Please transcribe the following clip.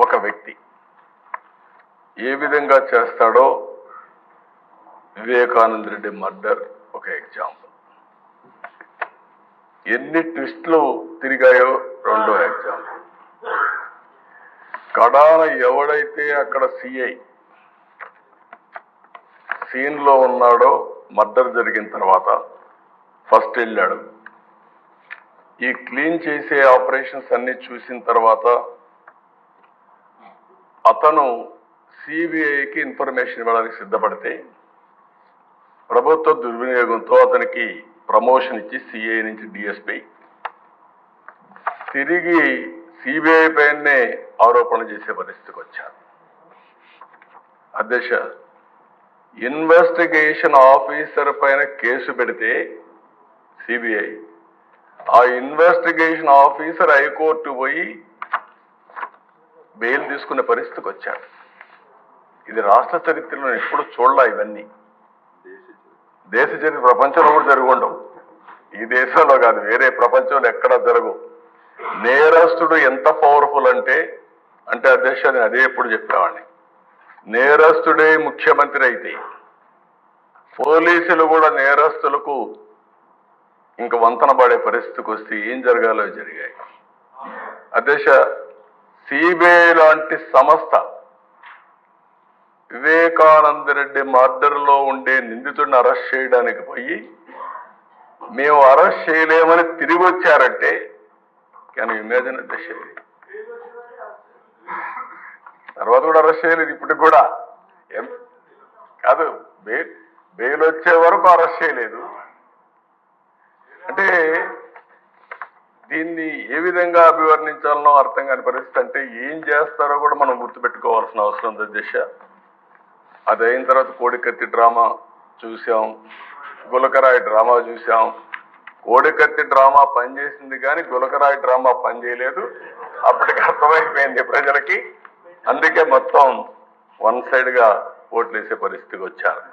ఒక వ్యక్తి ఏ విధంగా చేస్తాడో వివేకానంద రెడ్డి మర్డర్ ఒక ఎగ్జాంపుల్. ఎన్ని ట్విస్టులు తిరిగాయో రెండో ఎగ్జాంపుల్. కడాన ఎవడైతే అక్కడ సిఐ సీన్ లో ఉన్నాడో మర్డర్ జరిగిన తర్వాత ఫస్ట్ వెళ్ళాడు. ఈ క్లీన్ చేసే ఆపరేషన్స్ అన్ని చూసిన తర్వాత అతను సిబిఐకి ఇన్ఫర్మేషన్ ఇవ్వడానికి సిద్ధపడితే ప్రభుత్వ దుర్వినియోగంతో అతనికి ప్రమోషన్ ఇచ్చి సిఐ నుంచి డిఎస్పీ తిరిగి సిబిఐ పైనే ఆరోపణ చేసే పరిస్థితికి వచ్చారు. అధ్యక్ష, ఇన్వెస్టిగేషన్ ఆఫీసర్ పైన కేసు పెడితే సిబిఐ, ఆ ఇన్వెస్టిగేషన్ ఆఫీసర్ హైకోర్టు పోయి బెయిల్ తీసుకునే పరిస్థితికి వచ్చాడు. ఇది రాష్ట్ర చరిత్రలో ఎప్పుడు చూడలా. ఇవన్నీ దేశ చరిత్ర ప్రపంచంలో కూడా జరుగుండవు. ఈ దేశంలో కాదు, వేరే ప్రపంచంలో ఎక్కడా జరగవు. నేరస్తుడు ఎంత పవర్ఫుల్ అంటే అధ్యక్ష, నేను అదే ఎప్పుడు చెప్పేవాడిని, నేరస్తుడే ముఖ్యమంత్రి అయితే పోలీసులు కూడా నేరస్తులకు ఇంక వంతన పడే పరిస్థితికి వస్తే ఏం జరగాలో జరిగాయి. అధ్యక్ష, సిబిఐ లాంటి సంస్థ వివేకానంద రెడ్డి మర్డర్లో ఉండే నిందితుడిని అరెస్ట్ చేయడానికి పోయి మేము అరెస్ట్ చేయలేమని తిరిగి వచ్చారంటే కానీ ఇమాజిన్ అధ్యక్ష. తర్వాత కూడా అరెస్ట్ చేయలేదు, ఇప్పటికి కూడా కాదు, బెయిల్ వచ్చే వరకు అరెస్ట్ చేయలేదు. అంటే దీన్ని ఏ విధంగా అభివర్ణించాలనో అర్థం కాని పరిస్థితి. అంటే ఏం చేస్తారో కూడా మనం గుర్తుపెట్టుకోవాల్సిన అవసరం ఉంది అధ్యక్ష. అది అయిన తర్వాత కోడికత్తి డ్రామా చూసాం, గులకరాయి డ్రామా చూసాం. కోడికత్తి డ్రామా పనిచేసింది కానీ గులకరాయి డ్రామా పనిచేయలేదు. అప్పటికి అర్థమైపోయింది ప్రజలకి. అందుకే మొత్తం వన్ సైడ్ గా ఓట్లేసే పరిస్థితికి వచ్చారు.